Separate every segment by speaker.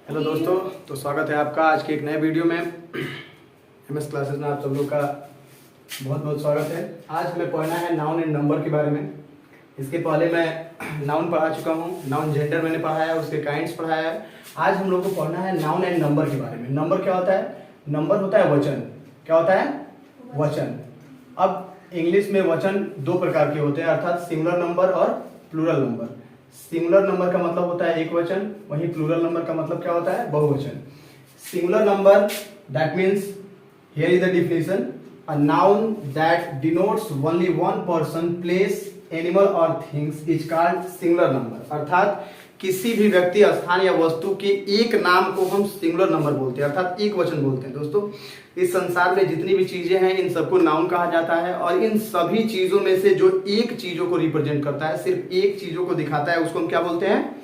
Speaker 1: Hello दोस्तों, तो स्वागत है आपका आज के एक नए वीडियो में। एमएस क्लासेस में आप सब लोग का बहुत बहुत स्वागत है। आज हमें पढ़ना है नाउन एंड नंबर के बारे में। इसके पहले मैं नाउन पढ़ा चुका हूँ, नाउन जेंडर मैंने पढ़ाया है, उसके काइंड्स पढ़ाया है। आज हम लोग को पढ़ना है नाउन एंड नंबर के बारे में। नंबर क्या होता है? नंबर होता है वचन। क्या होता है? वचन। अब इंग्लिश में वचन दो प्रकार के होते हैं, अर्थात सिंगुलर नंबर और प्लूरल नंबर। सिंगुलर नंबर का मतलब होता है एक वचन, वहीं प्लूरल नंबर का मतलब क्या होता है? बहुवचन। Singular number, that means, here is the definition, a noun that denotes only one person, place, animal और things is called singular number. अर्थात किसी भी व्यक्ति, स्थान या वस्तु के एक नाम को हम सिंगुलर नंबर बोलते हैं, अर्थात एक वचन बोलते हैं। दोस्तों, इस संसार में जितनी भी चीजें हैं इन सबको नाउन कहा जाता है, और इन सभी चीजों में से जो एक चीजों को रिप्रेजेंट करता है, सिर्फ एक चीजों को दिखाता है, उसको हम क्या बोलते हैं?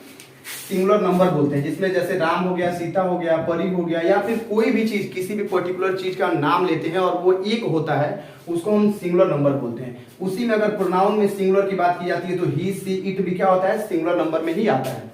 Speaker 1: सिंगुलर नंबर बोलते हैं। जिसमें जैसे राम हो गया, सीता हो गया, परी हो गया, या फिर कोई भी चीज, किसी भी पर्टिकुलर चीज का नाम लेते हैं और वो एक होता है, उसको हम सिंगुलर नंबर बोलते हैं। उसी में अगर प्रोनाउन में सिंगुलर की बात की जाती है तो ही, सी, इट भी क्या होता है? सिंगुलर नंबर में ही आता है।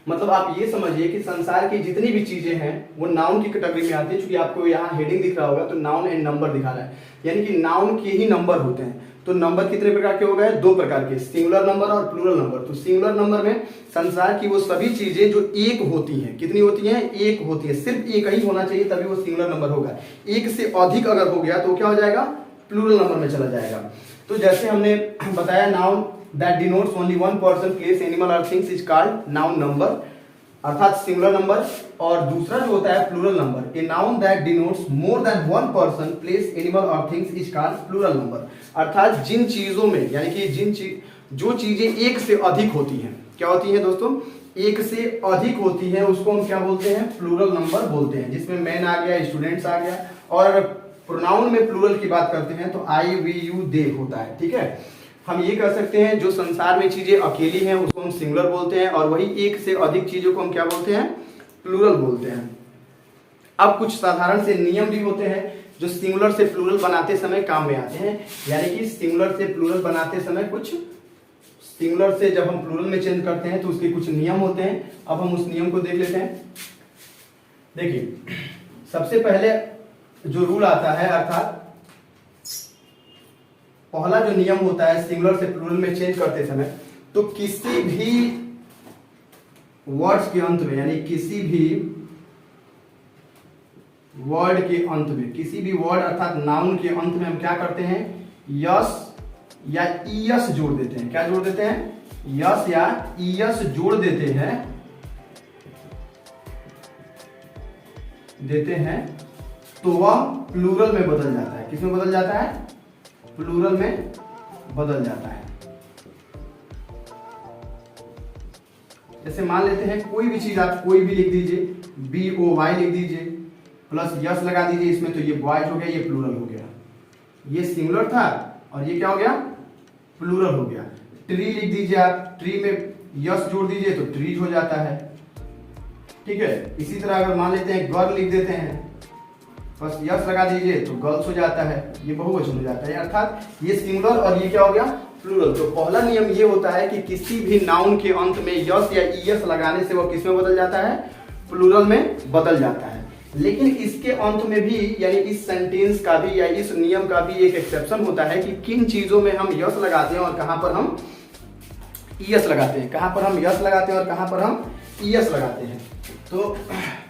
Speaker 1: मतलब आप ये समझिए कि संसार की जितनी भी चीजें हैं वो नाउन की कैटेगरी में आती है। क्योंकि आपको यहाँ हेडिंग दिख रहा होगा तो नाउन एंड नंबर दिखा रहा है, यानी कि नाउन के ही नंबर होते हैं। तो नंबर कितने प्रकार के हो गए? दो प्रकार के, सिंगुलर नंबर और प्लूरल नंबर। तो सिंगुलर नंबर में संसार की वो सभी चीजें जो एक होती हैं, कितनी होती हैं? एक होती है। सिर्फ एक ही होना चाहिए तभी वो सिंगुलर नंबर होगा। एक से अधिक अगर हो गया तो क्या हो जाएगा? प्लूरल नंबर में चला जाएगा। तो जैसे हमने बताया, noun that denotes only one person, place, animal और things is called noun number, अर्थात सिंगुलर नंबर। और दूसरा जो होता है plural number, a noun that denotes more than one person, place, animal और things is called plural number. अर्थात जिन चीजों में, यानी कि जो चीजें एक से अधिक होती हैं, क्या होती हैं दोस्तों? एक से अधिक होती हैं, उसको हम क्या बोलते हैं? प्लूरल नंबर बोलते हैं। जिसमें मैन आ गया, स्टूडेंट्स आ गया, और प्रोनाउन में प्लूरल की बात करते हैं तो आई, वी, यू, दे होता है। ठीक है, हम ये कह सकते हैं जो संसार में चीजें अकेली हैं उसको हम सिंगुलर बोलते हैं, और वही एक से अधिक चीजों को हम क्या बोलते हैं? प्लूरल बोलते हैं। अब कुछ साधारण से नियम भी होते हैं जो सिंगुलर से प्लूरल बनाते समय काम में आते हैं। यानी कि सिंगुलर से प्लूरल बनाते समय कुछ, सिंगुलर से जब हम प्लूरल में चेंज करते हैं तो उसके कुछ नियम होते हैं। अब हम उस नियम को देख लेते हैं। देखिए, सबसे पहले जो रूल आता है, अर्थात पहला जो नियम होता है सिंगुलर से प्लूरल में चेंज करते समय, तो किसी भी वर्ड्स के अंत में, यानी किसी भी वर्ड के अंत में, किसी भी वर्ड अर्थात नाउन के अंत में हम क्या करते हैं? यस या ईएस जोड़ देते हैं। क्या जोड़ देते हैं? यस या ईएस जोड़ देते हैं तो वह प्लूरल में बदल जाता है। किसमें बदल जाता है? प्लूरल में बदल जाता है। जैसे मान लेते हैं कोई भी चीज आप कोई भी लिख दीजिए, BOY लिख दीजिए, प्लस यस लगा दीजिए इसमें, तो ये बॉयज हो गया, ये प्लूरल हो गया। ये सिंगुलर था और ये क्या हो गया? प्लूरल हो गया। ट्री लिख दीजिए आप, ट्री में यस जोड़ दीजिए तो ट्रीज हो जाता है। ठीक है, इसी तरह अगर मान लेते हैं गर्ल लिख देते हैं, बस यस लगा दीजिए तो गर्ल्स हो जाता है, ये बहुवचन हो जाता है। अर्थात ये सिंगुलर और ये क्या हो गया? प्लूरल। तो पहला नियम ये होता है कि किसी भी नाउन के अंत में यस या ईएस लगाने से वो किस में बदल जाता है? प्लूरल में बदल जाता है। लेकिन इसके अंत में भी, यानी इस सेंटेंस का भी या इस नियम का भी एक एक्सेप्शन होता है कि किन चीजों में हम यस लगाते हैं और कहां पर हम ईएस लगाते हैं। कहां पर हम यस लगाते हैं और कहां पर हम ईएस लगाते हैं। तो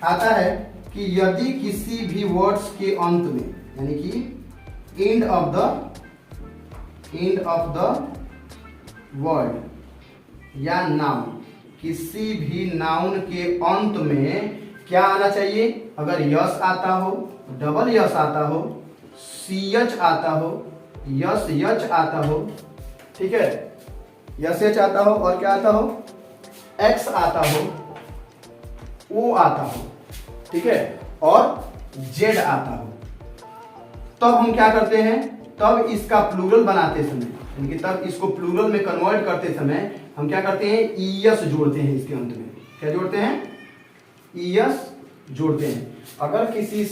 Speaker 1: आता है कि यदि किसी भी वर्ड्स के अंत में, यानी कि एंड ऑफ द वर्ड या नाउन, किसी भी नाउन के अंत में क्या आना चाहिए? अगर यस आता हो, डबल यस आता हो, CH आता हो, यस यच आता हो, ठीक है, यस यच आता हो, और क्या आता हो? X आता हो, O आता हो, ठीक है, और Z आता हो, तब हम क्या करते हैं? तब इसका प्लूरल बनाते समय, यानी कि तब इसको प्लूरल में कन्वर्ट करते समय हम क्या करते हैं? ईएस जोड़ते हैं इसके अंत में। क्या जोड़ते हैं? ईएस जोड़ते हैं। अगर किसी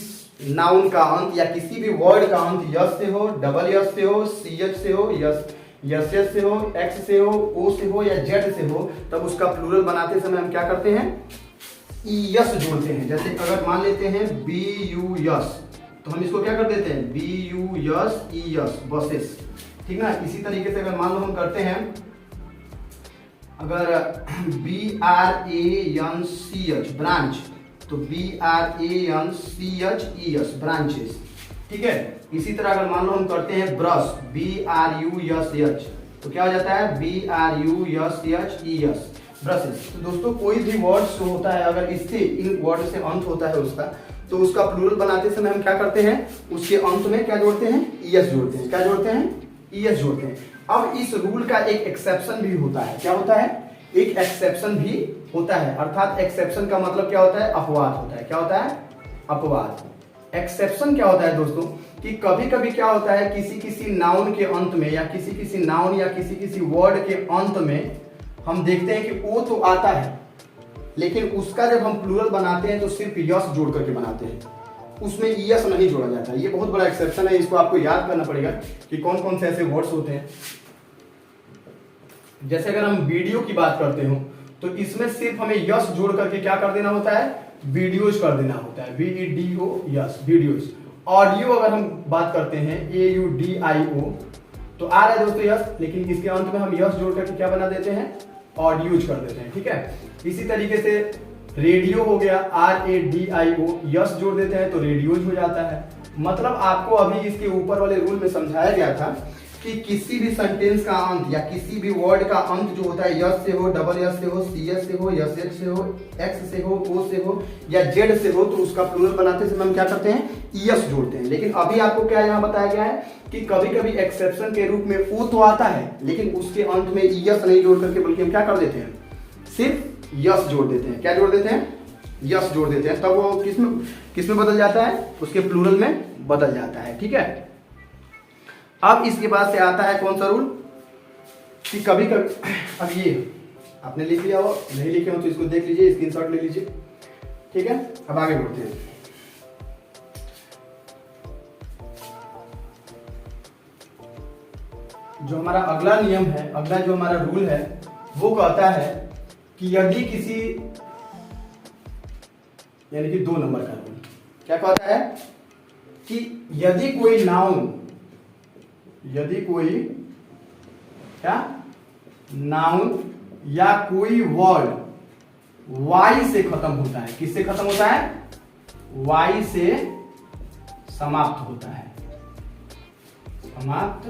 Speaker 1: नाउन का अंत या किसी भी वर्ड का अंत यस से हो, डबल यस से हो, CH से हो, यस से हो, X से हो, O से हो या Z से हो, तब उसका प्लूरल बनाते समय हम क्या करते हैं? ईएस जोड़ते हैं। जैसे अगर मान लेते हैं बी यू यस, तो हम इसको क्या कर देते हैं B U S E S, buses, ठीक ना। इसी तरीके से अगर मान लो हम करते हैं, अगर B R A N C H branch, तो B R A N C H E S branches, ठीक है। इसी तरह अगर मान लो हम करते हैं brush, B R U S H, तो क्या हो जाता है B R U S H E S, brushes. तो दोस्तों कोई भी वर्ड जो होता है अगर इससे इन वर्ड से अंत होता है उसका, तो उसका प्लूरल बनाते समय हम क्या करते हैं, उसके अंत में क्या जोड़ते हैं ईएस जोड़ते हैं। क्या जोड़ते हैं ईएस जोड़ते हैं। अब इस रूल का एक एक्सेप्शन भी होता है। क्या होता है, एक एक्सेप्शन भी होता है। अर्थात एक्सेप्शन का मतलब क्या होता है, अपवाद होता है। क्या होता है, अपवाद। एक्सेप्शन क्या होता है दोस्तों, कि कभी कभी क्या होता है किसी किसी नाउन के अंत में या किसी किसी नाउन या किसी किसी वर्ड के अंत में हम देखते हैं कि ओ तो आता है, लेकिन उसका जब हम प्लूरल बनाते हैं तो सिर्फ यस जोड़ करके बनाते हैं, उसमें ईएस नहीं जोड़ा जाता। ये बहुत बड़ा एक्सेप्शन है, इसको आपको याद करना पड़ेगा कि कौन कौन से ऐसे वर्ड्स होते हैं। जैसे अगर हम वीडियो की बात करते हो तो इसमें सिर्फ हमें यस जोड़ करके क्या कर देना होता है, वीडियोज कर देना होता है, VEDO यस, वीडियोज। ऑडियो अगर हम बात करते हैं AUDIO, तो आ रहा है दोस्तों यस, लेकिन इसके अंत में हम यस जोड़ करके क्या बना देते हैं, ऑडियोज कर देते हैं, ठीक है। इसी तरीके से रेडियो हो गया, RADIO, यस जोड़ देते हैं तो रेडियोज हो जाता है। मतलब आपको अभी इसके ऊपर वाले रूल में समझाया गया था कि किसी भी सेंटेंस का अंत या किसी भी वर्ड का अंत जो होता है, यस से हो, डबल यस से हो, CS से हो, SH से हो, X से हो, O से हो या Z से हो, तो उसका प्लूरल बनाते समय हम क्या करते हैं, ES जोड़ते हैं। लेकिन अभी आपको क्या यहाँ बताया गया है कि कभी कभी एक्सेप्शन के रूप में O तो आता है, लेकिन उसके अंत में ES नहीं जोड़ करके बल्कि हम क्या कर देते हैं, सिर्फ यस जोड़ देते हैं। क्या जोड़ देते हैं, यस जोड़ देते हैं। तब वो किसमें बदल जाता है, उसके प्लूरल में बदल जाता है, ठीक है। अब इसके बाद से आता है कौन सा रूल, कि कभी कभी, अब ये आपने लिख लिया हो, नहीं लिखे हो तो इसको देख लीजिए, स्क्रीनशॉट ले लीजिए, ठीक है। अब आगे बढ़ते हैं। जो हमारा अगला नियम है, अगला जो हमारा रूल है, वो कहता है कि यदि किसी, यानी कि 2 नंबर का रूल क्या कहता है, कि यदि कोई नाउन, यदि कोई क्या नाउन या कोई वर्ड वाई से खत्म होता है, किससे खत्म होता है, वाई से समाप्त होता है, समाप्त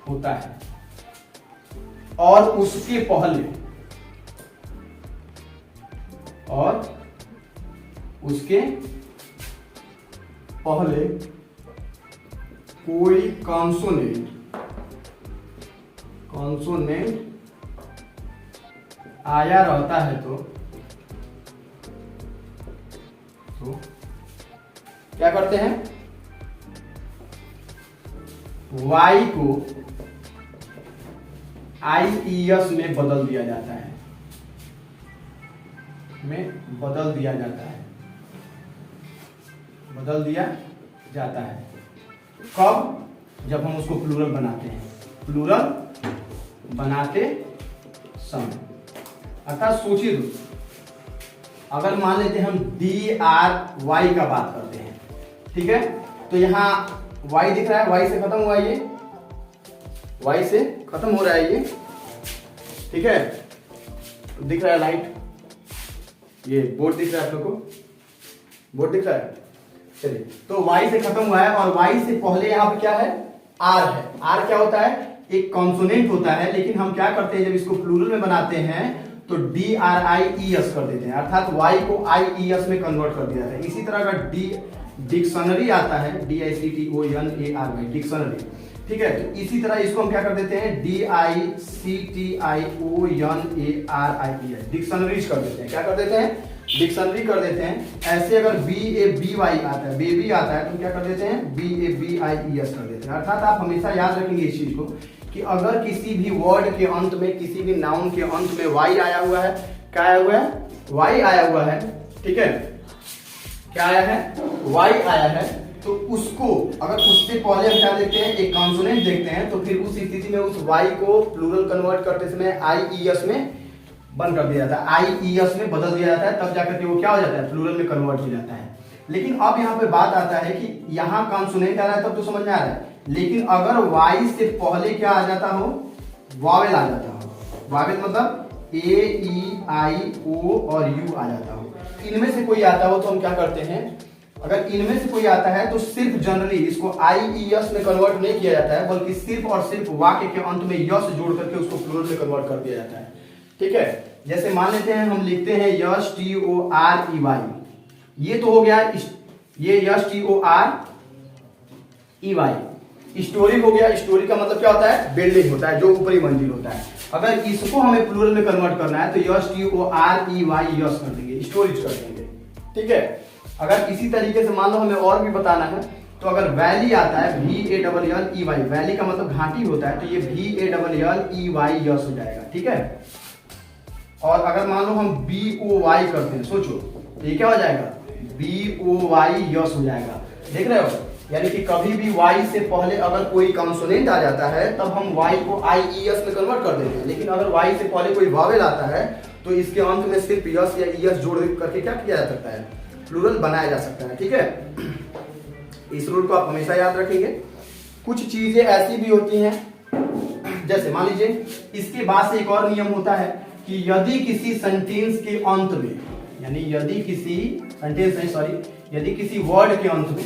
Speaker 1: होता है, और उसके पहले, और उसके पहले कोई कॉन्सोनेंट आया रहता है, तो क्या करते हैं, वाई को IES में बदल दिया जाता है, बदल दिया जाता है। कब, जब हम उसको प्लूरल बनाते हैं, प्लूरल बनाते समय। अर्थात सोचिए दोस्तों, अगर मान लेते हैं हम DRY का बात करते हैं, ठीक है, तो यहाँ Y दिख रहा है, Y से खत्म हुआ, ये Y से खत्म हो रहा है, ये ठीक है, दिख रहा है लाइट, ये बोर्ड दिख रहा है आप लोग को, बोर्ड दिख रहा है। चलिए, तो Y से खत्म हुआ है और Y से पहले यहाँ पे क्या है, R है। R क्या होता है, एक कॉन्सोनेंट होता है, लेकिन हम क्या करते हैं, जब इसको प्लूरल में बनाते हैं तो DRIES कर देते हैं, अर्थात Y को IES में कन्वर्ट कर दिया जाता है। इसी तरह अगर डिक्शनरी आता है, DICTONARY, डिक्शनरी, ठीक है, तो इसी तरह इसको हम क्या कर देते हैं, DICTIONARIES, डिक्शनरीज कर देते हैं। क्या कर देते हैं, डिक्शनरी कर देते हैं। ऐसे अगर BABY आता है, बेबी आता है, तो क्या कर देते हैं, BABIES कर देते हैं। अर्थात आप हमेशा याद रखेंगे इस चीज को कि अगर किसी भी वर्ड के अंत में, किसी भी नाउन के अंत में Y आया हुआ है, क्या आया हुआ है, Y आया हुआ है, ठीक है, क्या आया है, Y आया है, तो उसको अगर उससे पहले हम क्या देखते हैं, एक कॉन्सोनेंट देखते हैं, तो फिर उस स्थिति में उस Y को प्लूरल कन्वर्ट करते समय IES में बंद कर दिया जाता है, आई ई एस में बदल दिया जाता है, तब जाकर के वो क्या हो जाता है, प्लूरल में कन्वर्ट हो जाता है। लेकिन अब यहाँ पे बात आता है कि यहाँ कॉन्सोनेंट आ रहा है तब तो समझ में आ रहा है, लेकिन अगर वाई से पहले क्या आ जाता हो, वावेल आ जाता हो, वावेल मतलब ए ई आई ओ और यू आ जाता हो, इनमें से कोई आता हो तो हम क्या करते हैं, अगर इनमें से कोई आता है तो सिर्फ जनरली इसको आई ई एस में कन्वर्ट नहीं किया जाता है, बल्कि सिर्फ और सिर्फ वाक्य के अंत में यस जोड़ करके उसको प्लूरल में कन्वर्ट कर दिया जाता है। ठीक है, जैसे मान लेते हैं हम लिखते हैं S T O R E Y, ये तो हो गया ये S T O R E Y, story हो गया। स्टोरी का मतलब क्या होता है, बिल्डिंग होता है, जो ऊपरी मंजिल होता है। अगर इसको हमें प्लूरल में कन्वर्ट करना है तो S T O R E Y S कर देंगे, स्टोरीज कर देंगे। ठीक है, अगर इसी तरीके से मान लो हमें और भी बताना है तो अगर वैली आता है V A double L E Y, valley का मतलब घाटी होता है, तो ये V A double L E Y S हो जाएगा। ठीक है, और अगर मान लो हम बी ओ वाई करते हैं, सोचो तो ये क्या हो जाएगा, बी ओ वाई यस हो जाएगा। देख रहे हो, यानी कि कभी भी वाई से पहले अगर कोई कॉन्सोनेंट आ जाता है तब हम वाई को आई ई एस में कन्वर्ट कर देते हैं, लेकिन अगर वाई से पहले कोई वावेल आता है तो इसके अंत में सिर्फ यस या ई एस जोड़ करके क्या किया जा सकता है, प्लूरल बनाया जा सकता है। ठीक है, इस रूल को आप हमेशा याद रखेंगे। कुछ चीजें ऐसी भी होती हैं, जैसे मान लीजिए इसके बाद से एक और नियम होता है कि यदि किसी सेंटेंस के अंत में, यानी यदि किसी सेंटेंस नहीं सॉरी, यदि किसी वर्ड के अंत में,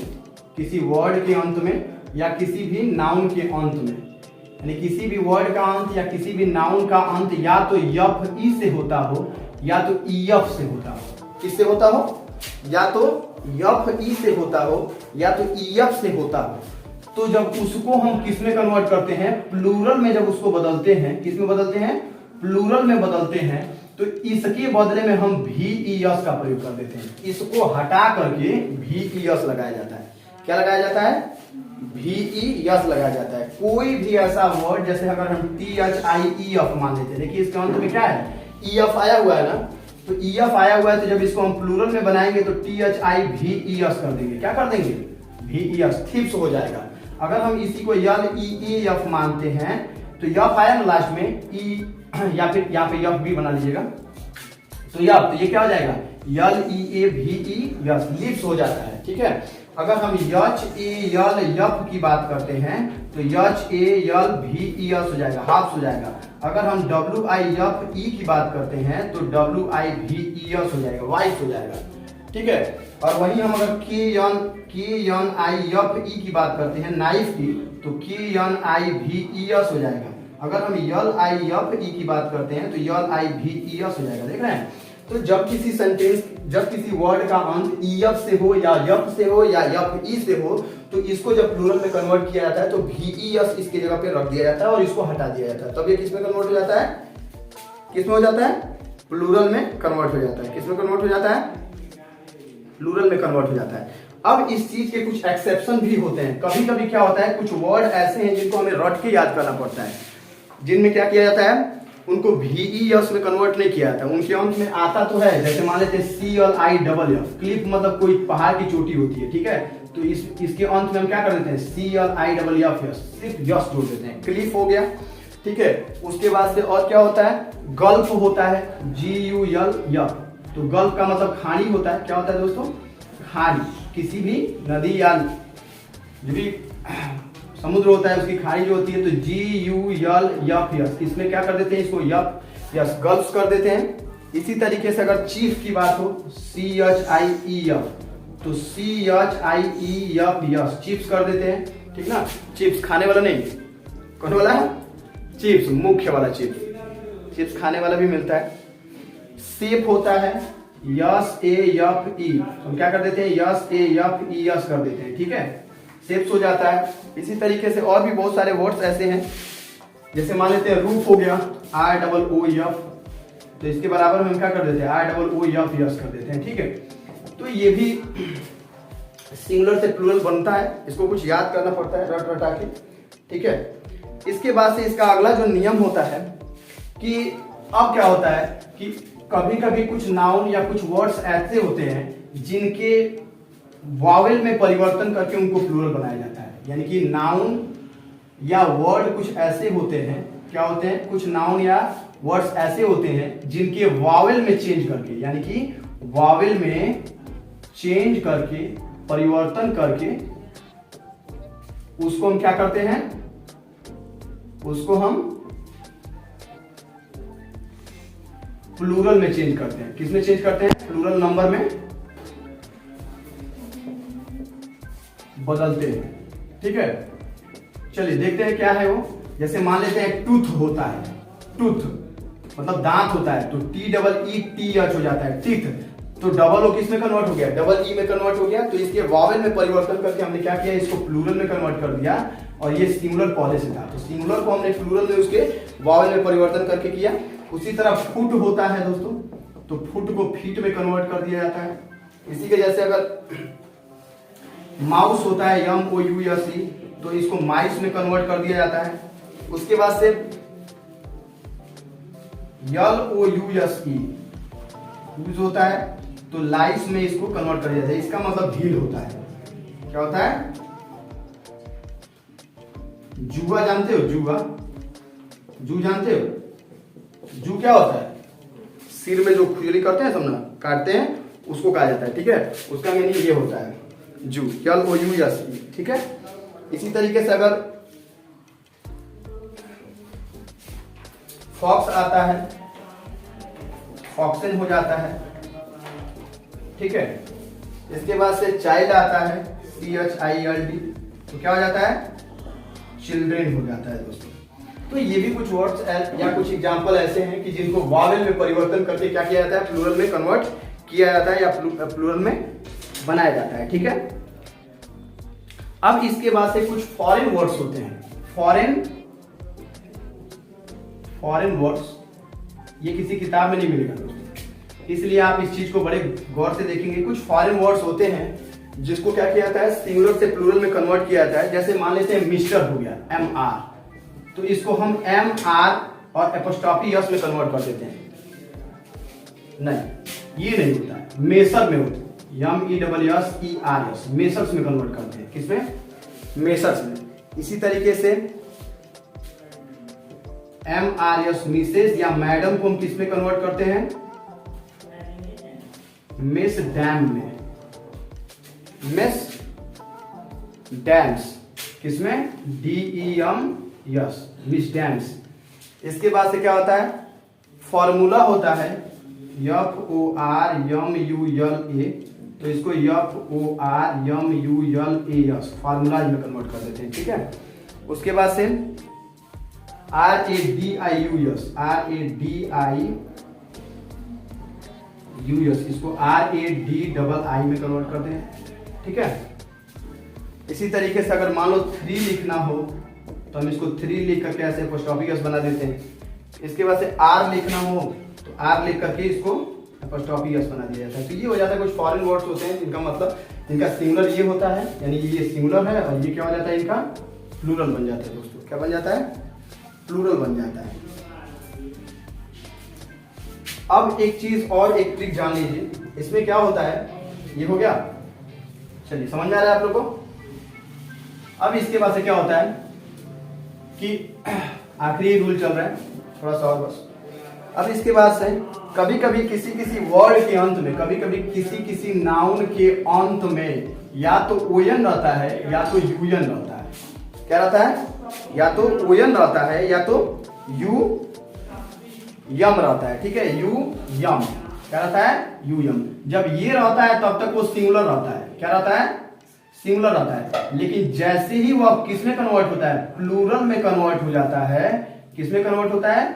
Speaker 1: किसी वर्ड के अंत में या किसी भी नाउन के अंत में, यानी किसी भी वर्ड का अंत या किसी भी नाउन का अंत या तो यफ ई से होता हो या तो ई एफ से होता हो। किससे होता हो, या तो यफ ई से होता हो या तो ई एफ से होता हो, तो जब उसको हम किस में कन्वर्ट करते हैं, प्लूरल में जब उसको बदलते हैं, किस में बदलते हैं, प्लूरल में बदलते हैं, तो इसके बदले में हम भी ई एस का प्रयोग कर देते हैं। इसको हटा करके भी ई एस लगाया जाता है। क्या लगाया जाता है, भी ई एस लगाया जाता है। कोई भी ऐसा वर्ड, जैसे अगर हम T H I E F मान लेते हैं, देखिए इसके अंत में क्या है, ई एफ आया हुआ है ना, तो ई एफ आया हुआ है, तो जब इसको हम प्लूरल में बनाएंगे तो टी एच आई भी ई एस कर देंगे। क्या कर देंगे, भी ई एस, थिप्स हो जाएगा। अगर हम इसी को यल ई एफ मानते हैं तो यफ आया ना लास्ट में, ई या फिर यहाँ पे यफ भी बना लीजिएगा, तो यफ, तो ये क्या हो जाएगा, यल ई ए भी ई यस, लिप्स हो जाता है। ठीक है, अगर हम यच ए यल यफ की बात करते हैं तो यच ए यल भी ई यस हो जाएगा, हाफ हो जाएगा। अगर हम डब्ल्यू आई एफ ई की बात करते हैं तो डब्ल्यू आई भी ई यस हो जाएगा, वाइस हो जाएगा। ठीक है, और वही हम अगर के यन आई एफ ई की बात करते हैं, नाइफ की, तो के यन आई भी ई एस हो जाएगा। अगर हम यल आई एफ ई की बात करते हैं तो यल आई भी ई एस हो जाएगा। देख रहे हैं, तो जब किसी सेंटेंस, जब किसी वर्ड का अंत ई एफ से हो या यफ से हो या यफ ई से हो, तो इसको जब प्लूरल में कन्वर्ट किया जाता है तो भी ई एस इसकी जगह पे रख दिया जाता है और इसको हटा दिया जाता है, तब ये किस में कन्वर्ट हो जाता है, किस में हो जाता है, प्लूरल में कन्वर्ट हो जाता है। किस में कन्वर्ट हो जाता है, प्लूरल में कन्वर्ट हो जाता है। अब इस चीज के कुछ एक्सेप्शन भी होते हैं। कभी कभी क्या होता है, कुछ वर्ड ऐसे हैं जिनको हमें रट के याद करना पड़ता है, जिनमें क्या किया जाता है, उनको भी ई एस में कन्वर्ट नहीं किया जाता, उनके अंत में आता तो है। जैसे मान लेते हैं C L I double F, cliff मतलब कोई पहाड़ की चोटी होती है। ठीक है, तो इसके अंत में हम क्या कर देते हैं, C L I double F S, सिर्फ यस जोड़ देते हैं, क्लिफ हो गया। ठीक है, उसके बाद से और क्या होता है, गल्फ होता है, जी यू एल एफ, तो गल्फ का मतलब खाड़ी होता है। क्या होता है दोस्तों, खाड़ी, किसी भी नदी या जो भी समुद्र होता है उसकी खाड़ी जो होती है, तो जी यू यल यफ यस, इसमें क्या कर देते हैं, इसको यफ यस गल्फ कर देते हैं। इसी तरीके से अगर चीफ की बात हो, सी एच आई ई एफ, तो C H I E F S, chiefs कर देते हैं। ठीक ना, चिप्स खाने वाला नहीं, कौन वाला है, चिप्स, मुख्य वाला चिप्स, चिप्स खाने वाला भी मिलता है। सेफ होता है, यस ए एफ ई, हम क्या कर देते हैं, yes A F E yes कर देते हैं। ठीक है, सेप्स हो जाता है। इसी तरीके से और भी बहुत सारे वर्ड्स ऐसे हैं, जैसे मान लेते हैं रूफ हो गया, आर डबल ओ एफ, तो इसके बराबर हम क्या कर देते हैं, R double O F S कर देते हैं। ठीक है, तो ये भी सिंगुलर से प्लूरल बनता है, इसको कुछ याद करना पड़ता है रट रटा के। ठीक है, इसके बाद से इसका अगला जो नियम होता है कि अब क्या होता है कि कभी कभी कुछ नाउन या कुछ वर्ड्स ऐसे होते हैं जिनके वावेल में परिवर्तन करके उनको प्लूरल बनाया जाता है। यानी कि नाउन या वर्ड कुछ ऐसे होते हैं, क्या होते हैं, कुछ नाउन या वर्ड्स ऐसे होते हैं जिनके वावेल में चेंज करके, यानी कि वावेल में चेंज करके, परिवर्तन करके उसको हम क्या करते हैं, उसको हम प्लूरल में चेंज करते हैं। किसमें चेंज करते हैं? प्लूरल नंबर में बदलते हैं। ठीक है, चलिए देखते हैं क्या है वो। जैसे मान लेते हैं टूथ होता है, टूथ मतलब दांत होता है, तो TEETH हो जाता है, टीथ। तो डबल ओ किस में कन्वर्ट हो गया? डबल ई में कन्वर्ट हो गया। तो इसके वावेल में परिवर्तन करके हमने क्या किया, इसको प्लूरल में कन्वर्ट कर दिया, और ये सिंगुलर पहले से था, तो सिंगुलर को हमने प्लूरल में उसके वावेल में परिवर्तन करके किया। उसी तरह फुट होता है दोस्तों, तो फुट को फीट में कन्वर्ट कर दिया जाता है। इसी के जैसे अगर माउस होता है, MOUSE, तो इसको माइस में कन्वर्ट कर दिया जाता है। उसके बाद से LOUSE यूज होता है, तो लाइस में इसको कन्वर्ट कर दिया जाता है। इसका मतलब ढील होता है। क्या होता है? जुआ जानते हो? जुआ, जू जानते हो? जू क्या होता है? सिर में जो खुजली करते हैं, समझना, काटते हैं, उसको कहा जाता है। ठीक है, उसका मीनिंग ये होता है जू, LOUSE। ठीक है, इसी तरीके से अगर फॉक्स आता है, फॉक्सन हो जाता है। ठीक है, इसके बाद से चाइल्ड आता है, CHILD, तो क्या हो जाता है? चिल्ड्रेन हो जाता है दोस्तों। तो ये भी कुछ वर्ड्स या कुछ एग्जांपल ऐसे हैं कि जिनको वावेल में परिवर्तन करके क्या किया जाता है? प्लूरल में कन्वर्ट किया जाता है या प्लूरल में बनाया जाता है। ठीक है, अब इसके बाद से कुछ फॉरेन वर्ड्स होते हैं। फॉरेन वर्ड्स ये किसी किताब में नहीं मिलेगा दोस्तों, इसलिए आप इस चीज को बड़े गौर से देखेंगे। कुछ फॉरेन वर्ड्स होते हैं जिसको क्या किया जाता है? सिंगुलर से प्लूरल में कन्वर्ट किया जाता है। जैसे मान लेते हैं मिस्टर हो गया, MR, तो इसको हम MR और एपोस्ट्रॉफी यस में कन्वर्ट कर देते हैं। नहीं, ये नहीं होता है। मेसर में होता है, MESSERS, मेसर्स में कन्वर्ट करते हैं। किसमें? मेसर्स में। इसी तरीके से MRS, मिसेज या मैडम को हम किस में कन्वर्ट करते हैं? मिस डैम में, मिस डैम्स, किसमें? DEMS, miss dams. इसके बाद से क्या होता है? फॉर्मूला होता है, FORMULA, तो इसको FORMULAS, फार्मूला में कन्वर्ट कर देते हैं। ठीक है, उसके बाद से RADIUS, इसको RADII में कन्वर्ट करते हैं। ठीक है, इसी तरीके से अगर मान लो 3 लिखना हो तो हम इसको 3 लिख करके ऐसे एपोस्ट्रोफी एस बना देते हैं। इसके बाद से R लिखना हो तो R लिख करके इसको एपोस्ट्रोफी एस बना दिया जाता है। तो ये हो जाता है कुछ फॉरेन वर्ड्स होते हैं जिनका मतलब, जिनका सिंगुलर ये होता है, यानी ये सिंगुलर है, और ये क्या हो जाता है? इनका प्लूरल बन जाता है दोस्तों। क्या बन जाता है? प्लूरल बन जाता है। अब एक चीज और एक ट्रिक जान लीजिए, इसमें क्या होता है? ये हो गया, चलिए समझ में आ रहा है आप लोग को। अब इसके बाद से क्या होता है कि आखिरी रूल चल रहा है, थोड़ा सा और बस। अब इसके बाद से कभी कभी किसी किसी वर्ड के अंत में, कभी कभी किसी किसी नाउन के अंत में या तो ओयन रहता है या तो यूयन रहता है। क्या रहता है? या तो ओयन रहता है या तो यू यम रहता है। ठीक है, यू यम। क्या रहता है? यू यम। जब ये रहता है तब तक वो सिंगुलर रहता है। क्या रहता है? सिंगुलर रहता है। लेकिन जैसे ही वो अब किस में कन्वर्ट होता है? प्लूरल में कन्वर्ट हो जाता है। किस में कन्वर्ट होता है?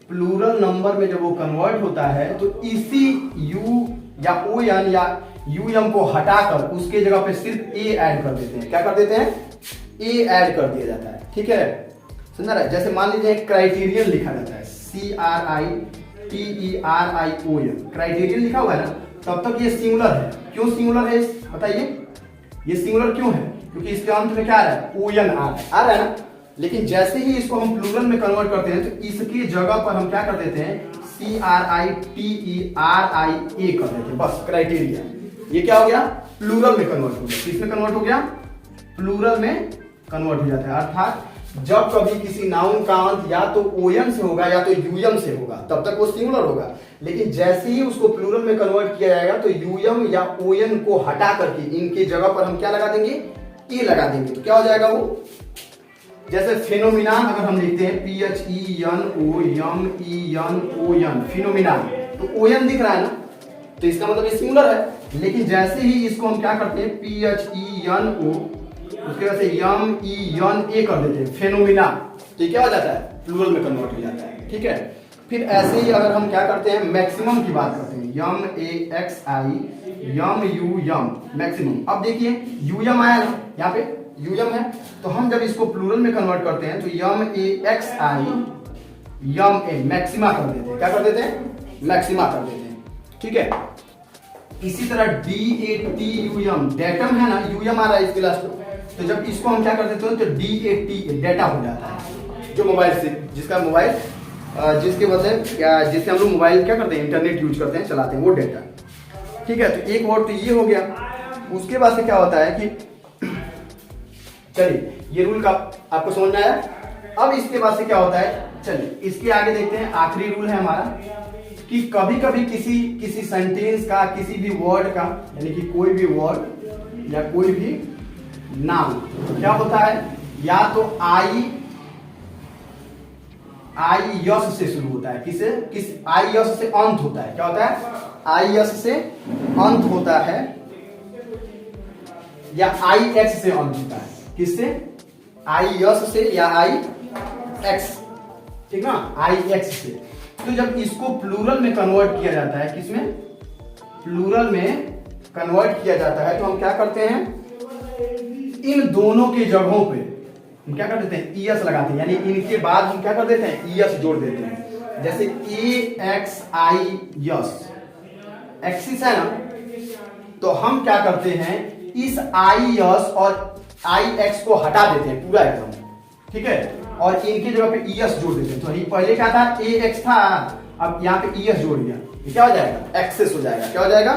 Speaker 1: प्लूरल नंबर में जब वो कन्वर्ट होता है तो इसी यू या ओ एन या यू एम को हटाकर उसके जगह पे सिर्फ ए ऐड कर देते हैं। क्या कर देते हैं? ए ऐड कर दिया जाता है। ठीक है, समझ रहा है? जैसे मान लीजिए क्राइटेरियन लिखा जाता है, CRITERION, क्राइटेरियन लिखा हुआ है ना, तब तक ये सिंगुलर है। क्यों सिंगुलर है बताइए? ये सिंगुलर क्यों है? क्योंकि इसके अंत में क्या आ रहा है? ओयन आ रहा है ना। लेकिन जैसे ही इसको हम प्लूरल में कन्वर्ट करते हैं तो इसकी जगह पर हम क्या कर देते हैं? CRITERIA कर देते हैं। बस क्राइटेरिया, ये क्या हो गया? प्लूरल में कन्वर्ट हो गया। किस में कन्वर्ट हो गया? प्लूरल में कन्वर्ट हो जाता है। अर्थात जब कभी किसी नाउन का अंत या तो ओयन से होगा या तो यूयम से होगा तब तक वो सिंगुलर होगा, लेकिन जैसे ही उसको प्लूरल में कन्वर्ट किया जाएगा तो यूयम या ओयन को हटा करके इनके जगह पर हम क्या लगा देंगे, ए लगा देंगे। तो क्या हो जाएगा वो, जैसे फेनोमिना अगर हम लिखते हैं PHENOMENON फिनोमिना, तो ओयन दिख रहा है ना, तो इसका मतलब ये सिंगुलर है। लेकिन जैसे ही इसको हम क्या करते हैं PHENO, उसके वजह से YEN कर देते हैं फेनोमिना, तो ये क्या हो जाता है, प्लूरल में कन्वर्ट हो जाता है। ठीक है, फिर ऐसे ही अगर हम क्या करते हैं, मैक्सिमम की बात करते हैं, MAXI मैक्सिमम। अब देखिए यूयम आया ना, यहाँ पे यूयम है, तो हम जब इसको प्लूरल में कन्वर्ट करते हैं तो MAXI मैक्सिमा कर देते हैं। क्या कर देते हैं, मैक्सिमा कर देते हैं। ठीक है, इसी तरह DATUM डेटम है ना, यूयम आ रहा है इसके लास्ट में, तो जब इसको हम क्या कर देते हैं तो DATA डेटा हो जाता है, जो मोबाइल से जिसका मोबाइल जिसके वजह जिससे हम लोग मोबाइल क्या करते हैं, इंटरनेट यूज करते हैं, चलाते हैं, वो डेटा। ठीक है, तो एक वर्ड तो ये हो गया। उसके बाद से क्या होता है कि चलिए ये रूल का आपको समझ में आया। अब इसके बाद से क्या होता है, चलिए इसके आगे देखते हैं। आखिरी रूल है हमारा कि कभी कभी किसी सेंटेंस का, किसी भी वर्ड का, यानी कि कोई भी वर्ड या कोई भी नाम क्या होता है, या तो आई यस से शुरू होता है, आई यस से अंत होता है। क्या होता है, आई यस से अंत होता है, या आई एक्स से अंत होता है। किससे, आई यस से या आई एक्स, ठीक ना, आई एक्स से। तो जब इसको प्लूरल में कन्वर्ट किया जाता है, किसमें, प्लूरल में कन्वर्ट किया जाता है, तो हम क्या करते हैं, इन दोनों के जगहों पे हम क्या कर देते हैं, ईएस लगाते हैं, यानी इनके बाद हम क्या कर देते हैं, ईएस जोड़ देते हैं। जैसे AXI यस, एक्सिस है ना, तो हम क्या करते हैं, इस आई यस और आई एक्स को हटा देते हैं पूरा एकदम। ठीक है, और इनकी जगह पे ईएस जोड़ देते हैं। तो ये पहले क्या था, AX था, अब यहाँ पे ईएस जोड़ दिया, ये क्या हो जाएगा, एक्सेस हो जाएगा। क्या हो जाएगा,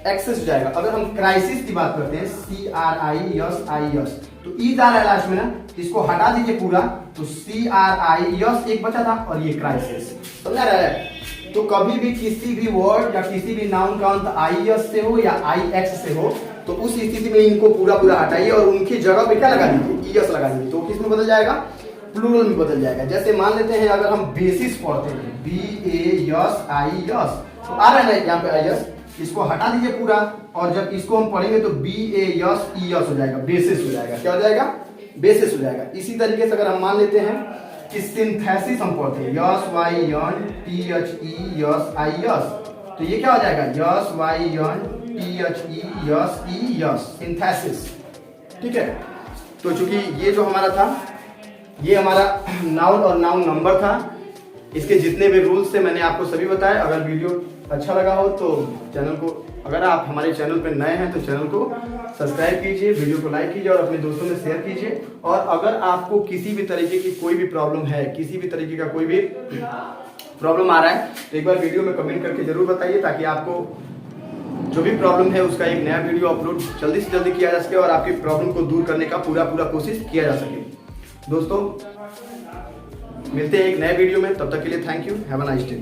Speaker 1: एक्सेस हो जाएगा। अगर हम क्राइसिस की बात करते हैं, CRISIS, तो ई जा रहा है लास्ट में ना, इसको हटा दीजिए पूरा, तो CRIS एक बचा था और ये क्राइसिस, समझा रहा है। तो कभी भी किसी भी वर्ड या किसी भी नाउन का अंत IS से हो या IX से हो, तो उस स्थिति में इनको पूरा हटाइए और उनकी जगह पे क्या लगा दीजिए, ES लगा दीजिए, तो किस में बदल जाएगा, प्लूरल में बदल जाएगा। जैसे मान लेते हैं अगर हम बेसिस पढ़ते हैं, BASIS, तो आ रहा है ना यहाँ पे IS, इसको हटा दीजिए पूरा, और जब इसको हम पढ़ेंगे तो BASES हो जाएगा, बेसिस हो जाएगा। क्या हो जाएगा, बेसिस हो जाएगा। इसी तरीके से अगर हम मान लेते हैं कि सिंथेसिस हम पढ़ते हैं, SYNTHESIS, तो ये क्या हो जाएगा, SYNTHESIS सिंथेसिस। ठीक है, तो चूंकि ये जो हमारा था, ये हमारा नाउन और नाउन नंबर था। इसके जितने भी रूल्स थे मैंने आपको सभी बताए। अगर वीडियो अच्छा लगा हो तो चैनल को, अगर आप हमारे चैनल पर नए हैं तो चैनल को सब्सक्राइब कीजिए, वीडियो को लाइक कीजिए और अपने दोस्तों में शेयर कीजिए। और अगर आपको किसी भी तरीके की कोई भी प्रॉब्लम है, किसी भी तरीके का कोई भी प्रॉब्लम आ रहा है, तो एक बार वीडियो में कमेंट करके जरूर बताइए, ताकि आपको जो भी प्रॉब्लम है उसका एक नया वीडियो अपलोड जल्दी से जल्दी किया जा सके और आपकी प्रॉब्लम को दूर करने का पूरा कोशिश किया जा सके। दोस्तों मिलते हैं एक नए वीडियो में, तब तक के लिए thank you, have a nice day.